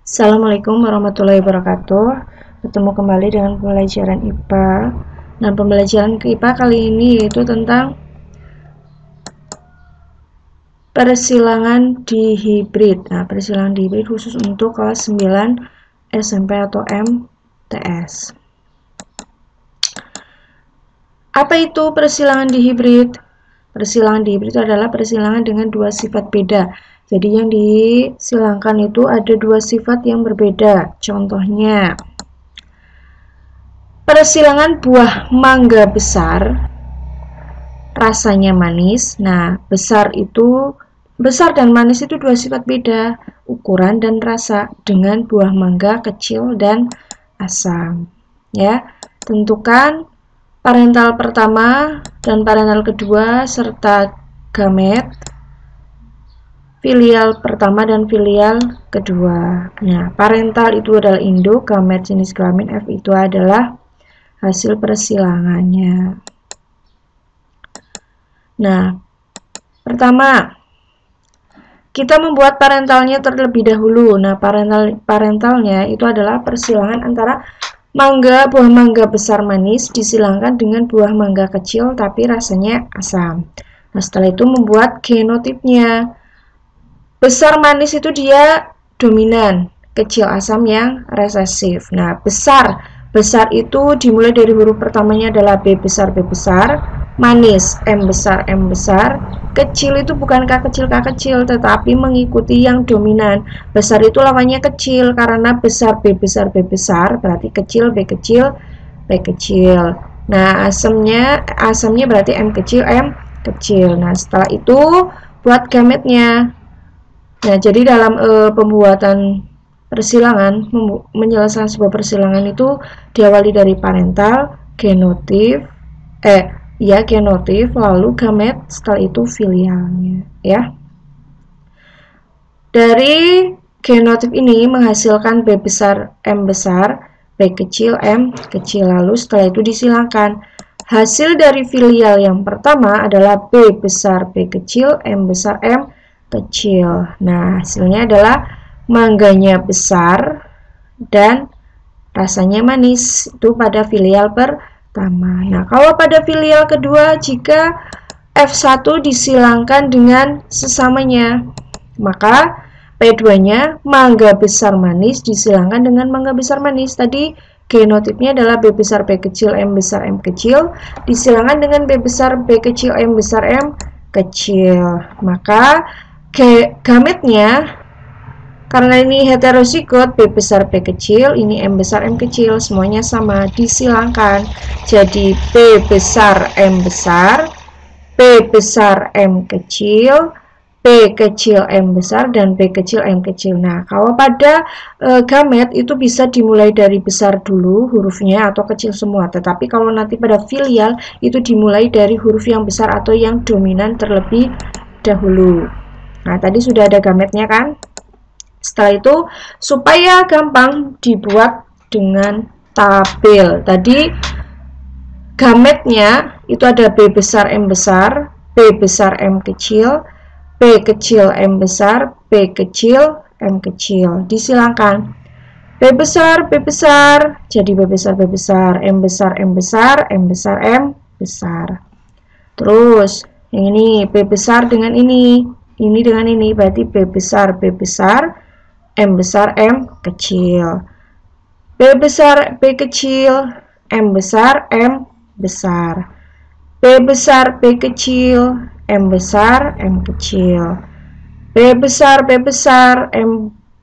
Assalamualaikum warahmatullahi wabarakatuh. Bertemu kembali dengan pembelajaran IPA. Nah, pembelajaran ke IPA kali ini yaitu tentang persilangan dihibrid. Nah, persilangan dihibrid khusus untuk kelas 9 SMP atau MTS. Apa itu persilangan dihibrid? Persilangan dihibrid itu adalah persilangan dengan dua sifat beda. Jadi yang disilangkan itu ada dua sifat yang berbeda. Contohnya, persilangan buah mangga besar rasanya manis. Nah, besar dan manis itu dua sifat beda, ukuran dan rasa, dengan buah mangga kecil dan asam. Ya, tentukan parental pertama dan parental kedua serta gamet filial pertama dan filial kedua. Nah, parental itu adalah induk, gamet jenis kelamin, F itu adalah hasil persilangannya. Nah, pertama kita membuat parentalnya terlebih dahulu. Nah, parentalnya itu adalah persilangan antara buah mangga besar manis disilangkan dengan buah mangga kecil tapi rasanya asam. Nah, setelah itu membuat genotipnya. Besar manis itu dia dominan, kecil asam yang resesif. Nah, besar itu dimulai dari huruf pertamanya adalah B besar, manis, M besar, kecil itu bukan K kecil, tetapi mengikuti yang dominan. Besar itu lawannya kecil, karena besar, B besar, berarti kecil, B kecil. Nah, asamnya berarti M kecil. Nah, setelah itu buat gametnya. Nah, jadi dalam pembuatan persilangan, menyelesaikan sebuah persilangan itu diawali dari parental, genotif, lalu gamet, setelah itu filialnya, ya. Dari genotif ini menghasilkan B besar, M besar, B kecil, M kecil, lalu setelah itu disilangkan. Hasil dari filial yang pertama adalah B besar, B kecil, M besar, M kecil. Nah, hasilnya adalah mangganya besar dan rasanya manis. Itu pada filial pertama. Nah, kalau pada filial kedua, jika F1 disilangkan dengan sesamanya, maka P2-nya mangga besar manis disilangkan dengan mangga besar manis. Tadi genotipnya adalah B besar, B kecil, M besar, M kecil, disilangkan dengan B besar, B kecil, M besar, M kecil. Maka gametnya, karena ini heterozigot, B besar, B kecil, ini M besar, M kecil, semuanya sama, disilangkan. Jadi B besar, M besar, B besar, M kecil, B kecil, M besar, dan B kecil, M kecil. Nah, kalau pada gamet itu bisa dimulai dari besar dulu hurufnya atau kecil semua. Tetapi kalau nanti pada filial itu dimulai dari huruf yang besar atau yang dominan terlebih dahulu. Nah, tadi sudah ada gametnya kan? Setelah itu, supaya gampang dibuat dengan tabel. Tadi gametnya itu ada B besar, M besar, B besar, M kecil, B kecil, M besar, B kecil, M kecil. Disilangkan. B besar, jadi B besar, M besar, M besar, M besar, M besar. Terus, yang ini B besar dengan ini dengan ini, berarti B besar, M besar, M kecil. B besar, B kecil, M besar, M besar. B besar, B kecil, M besar, M kecil. B besar, M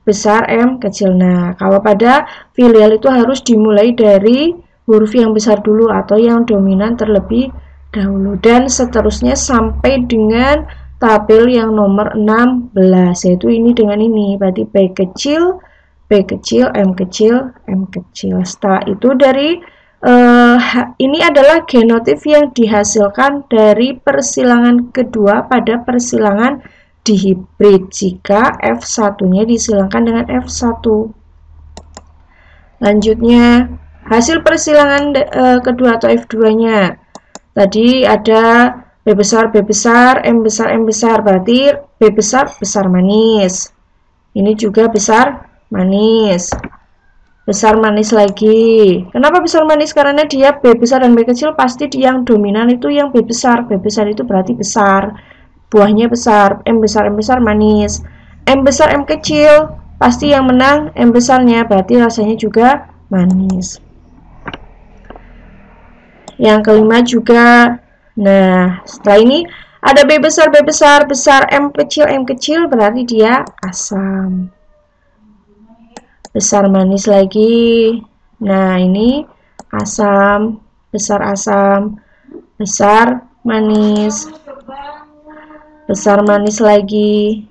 besar, M kecil. Nah, kalau pada filial itu harus dimulai dari huruf yang besar dulu atau yang dominan terlebih dahulu, dan seterusnya sampai dengan tabel yang nomor 16, yaitu ini dengan ini, berarti B kecil, M kecil, M kecil. Setelah itu dari ini adalah genotif yang dihasilkan dari persilangan kedua pada persilangan dihibrid jika F1-nya disilangkan dengan F1. Lanjutnya, hasil persilangan kedua atau F2-nya. Tadi ada B besar, M besar, berarti B besar, besar manis. Ini juga besar manis. Besar manis lagi. Kenapa besar manis? Karena dia B besar dan B kecil, pasti yang dominan itu yang B besar. B besar itu berarti besar. Buahnya besar. M besar manis. M besar M kecil, pasti yang menang M besarnya, berarti rasanya juga manis. Yang kelima juga. Nah, setelah ini ada B besar besar M kecil berarti dia asam. Besar manis lagi. Nah, ini asam, besar manis. Besar manis lagi.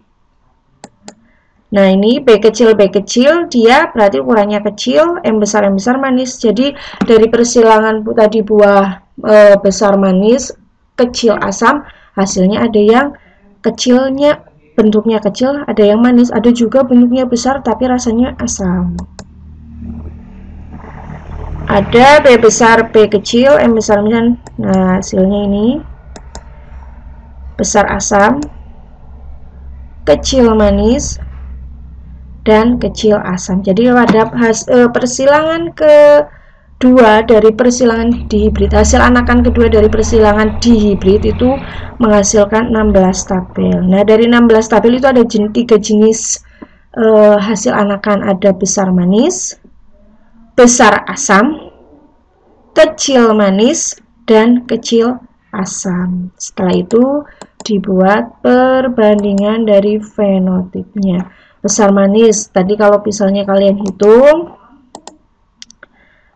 Nah, ini B kecil dia berarti ukurannya kecil, M besar manis. Jadi dari persilangan tadi buah besar manis, kecil asam, hasilnya ada yang kecilnya bentuknya kecil, ada yang manis, ada juga bentuknya besar tapi rasanya asam. Ada B besar, B kecil, M besar manis. Nah, hasilnya ini besar asam, kecil manis, dan kecil asam. Jadi pada persilangan kedua dari persilangan dihibrid, hasil anakan kedua dari persilangan dihibrid itu menghasilkan 16 tabel. Nah, dari 16 tabel itu ada 3 jenis hasil anakan, ada besar manis, besar asam, kecil manis, dan kecil asam. Setelah itu dibuat perbandingan dari fenotipnya. Besar manis, tadi kalau misalnya kalian hitung,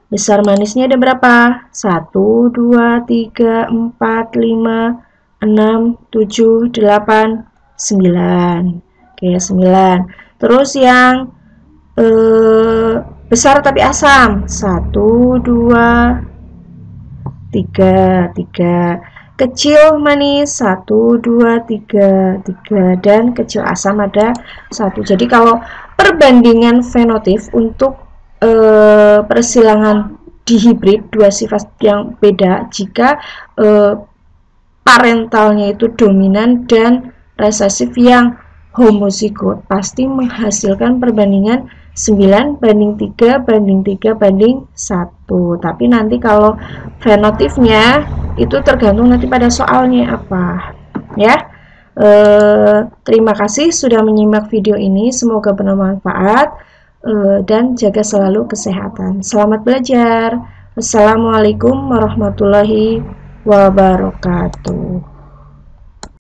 besar manisnya ada berapa? 1, 2, 3, 4, 5, 6, 7, 8, 9. Oke, 9. Terus yang besar tapi asam, 1, 2, 3, 3. Kecil manis 1, 2, 3, 3, dan kecil asam ada 1. Jadi kalau perbandingan fenotip untuk persilangan dihibrid dua sifat yang beda, jika parentalnya itu dominan dan resesif yang homozigot, pasti menghasilkan perbandingan 9 banding 3 banding 3 banding 1. Tapi nanti kalau fenotipnya itu tergantung nanti pada soalnya apa ya. Terima kasih sudah menyimak video ini, semoga bermanfaat dan jaga selalu kesehatan. Selamat belajar. Wassalamualaikum warahmatullahi wabarakatuh.